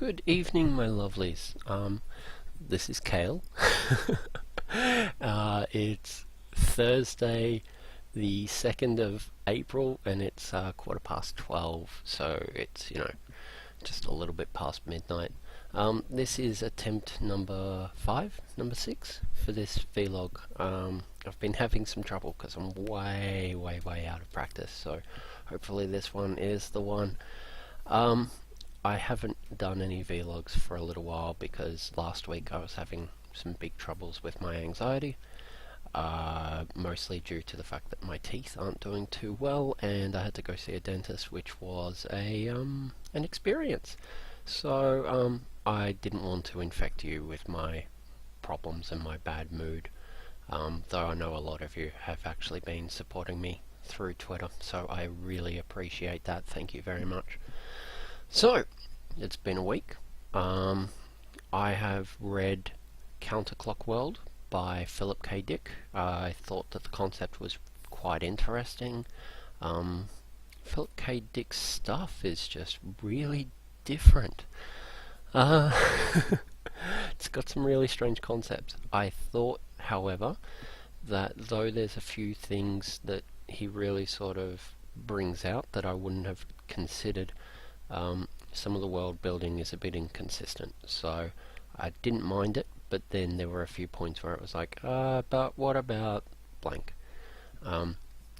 Good evening, my lovelies. This is Kale. It's Thursday, the 2nd of April, and it's 12:15, so it's, just a little bit past midnight. This is attempt number 6 for this vlog. I've been having some trouble because I'm way out of practice, so hopefully this one is the one. I haven't done any vlogs for a little while because last week I was having some big troubles with my anxiety, mostly due to the fact that my teeth aren't doing too well, and I had to go see a dentist, which was an experience. So I didn't want to infect you with my problems and my bad mood, though I know a lot of you have actually been supporting me through Twitter, so I really appreciate that. Thank you very much. So, it's been a week. I have read Counterclock World by Philip K. Dick. I thought that the concept was quite interesting. Philip K. Dick's stuff is just really different. It's got some really strange concepts. I thought, however, that though there's a few things that he really sort of brings out that I wouldn't have considered, some of the world building is a bit inconsistent, so I didn't mind it, but then there were a few points where it was like, but what about blank? And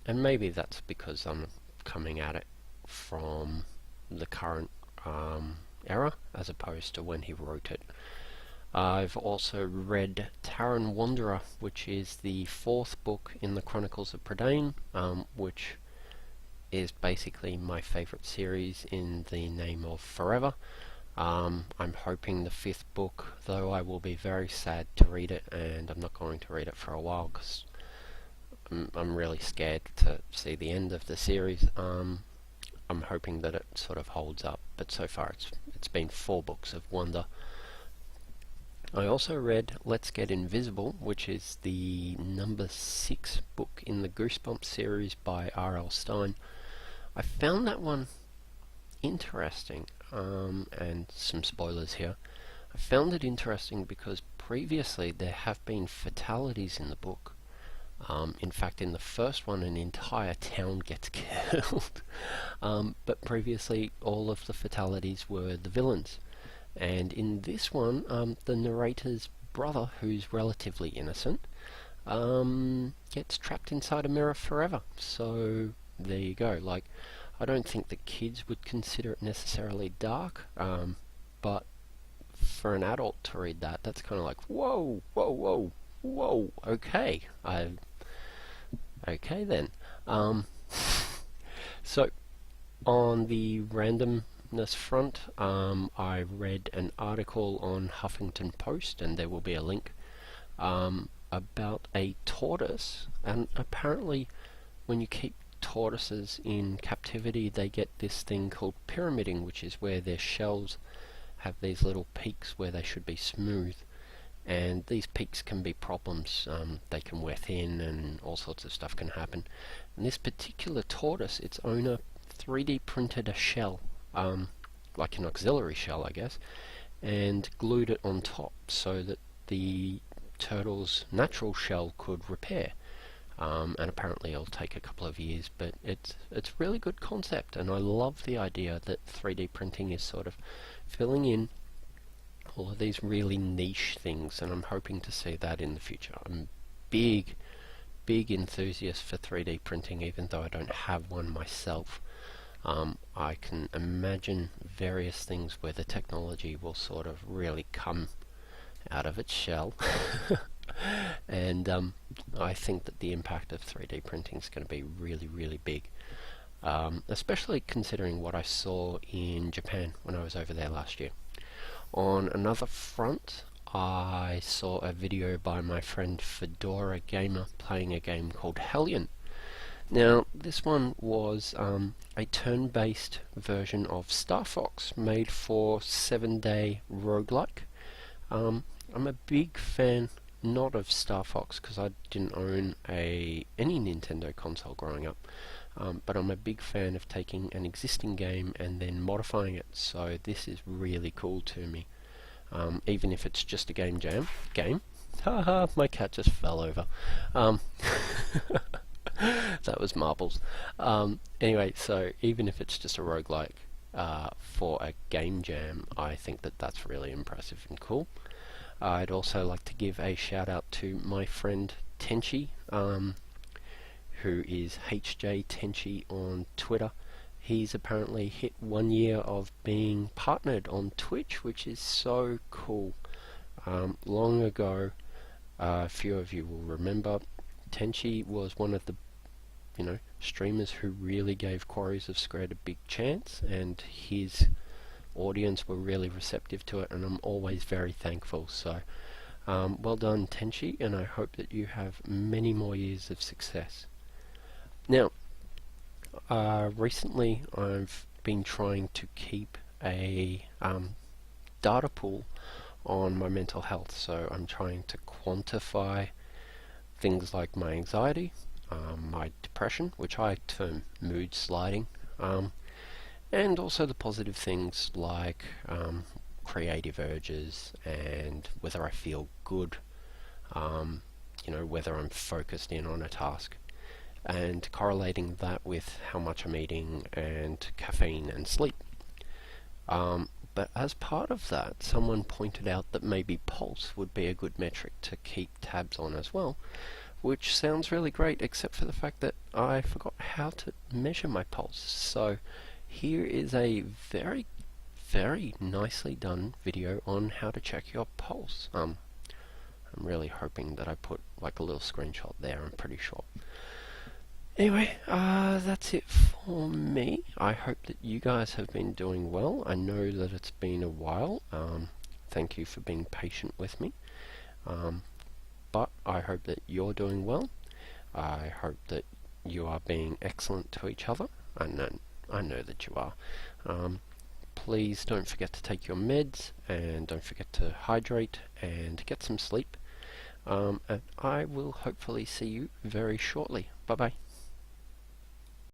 maybe that's because I'm coming at it from the current era as opposed to when he wrote it. I've also read Taran Wanderer, which is the 4th book in the Chronicles of Prydain, which is basically my favourite series in the name of Forever. I'm hoping the 5th book, though I will be very sad to read it, and I'm not going to read it for a while because I'm really scared to see the end of the series. I'm hoping that it sort of holds up, but so far it's been 4 books of wonder. I also read Let's Get Invisible, which is the number 6 book in the Goosebumps series by R.L. Stine. I found that one interesting, and some spoilers here. I found it interesting because previously there have been fatalities in the book. In fact, in the first one, an entire town gets killed. But previously, all of the fatalities were the villains. And in this one, the narrator's brother, who's relatively innocent, gets trapped inside a mirror forever. So there you go. Like, I don't think the kids would consider it necessarily dark, but for an adult to read that, that's kind of like, whoa, okay, okay then. So on the randomness front, I read an article on Huffington Post, and there will be a link, about a tortoise, and apparently when you keep tortoises in captivity, they get this thing called pyramiding, which is where their shells have these little peaks where they should be smooth, and these peaks can be problems. They can wear thin and all sorts of stuff can happen. And this particular tortoise, its owner 3D printed a shell, like an auxiliary shell I guess, and glued it on top so that the turtle's natural shell could repair. And apparently it'll take a couple of years, but it's really good concept, and I love the idea that 3D printing is sort of filling in all of these really niche things, and I'm hoping to see that in the future. I'm big enthusiast for 3D printing, even though I don't have one myself. I can imagine various things where the technology will sort of really come out of its shell. And I think that the impact of 3D printing is going to be really big, especially considering what I saw in Japan when I was over there last year. On another front, I saw a video by my friend Fedora G4mer playing a game called Hellion. Now, this one was a turn-based version of Star Fox made for 7-day roguelike. I'm a big fan, not of Star Fox, because I didn't own any Nintendo console growing up, but I'm a big fan of taking an existing game and then modifying it, so this is really cool to me. Even if it's just a game. Haha, my cat just fell over. That was marbles. Anyway, so even if it's just a roguelike for a game jam, I think that that's really impressive and cool. I'd also like to give a shout out to my friend Tinchy, who is HJTenchi on Twitter. He's apparently hit 1 year of being partnered on Twitch, which is so cool. Long ago, a few of you will remember, Tinchy was one of the streamers who really gave Quarries of Scred a big chance, and his audience were really receptive to it, and I'm always very thankful. So well done, Tinchy, and I hope that you have many more years of success. Now, recently I've been trying to keep a data pool on my mental health, so I'm trying to quantify things like my anxiety, my depression, which I term mood sliding, and also the positive things like creative urges and whether I feel good, whether I'm focused in on a task, and correlating that with how much I'm eating and caffeine and sleep. But as part of that, someone pointed out that maybe pulse would be a good metric to keep tabs on as well, which sounds really great, except for the fact that I forgot how to measure my pulse. So here is a very, very nicely done video on how to check your pulse. I'm really hoping that I put like a little screenshot there, I'm pretty sure. Anyway, that's it for me. I hope that you guys have been doing well. I know that it's been a while. Thank you for being patient with me. But I hope that you're doing well. I hope that you are being excellent to each other. I know that you are. Please don't forget to take your meds, and don't forget to hydrate and get some sleep. And I will hopefully see you very shortly. Bye bye.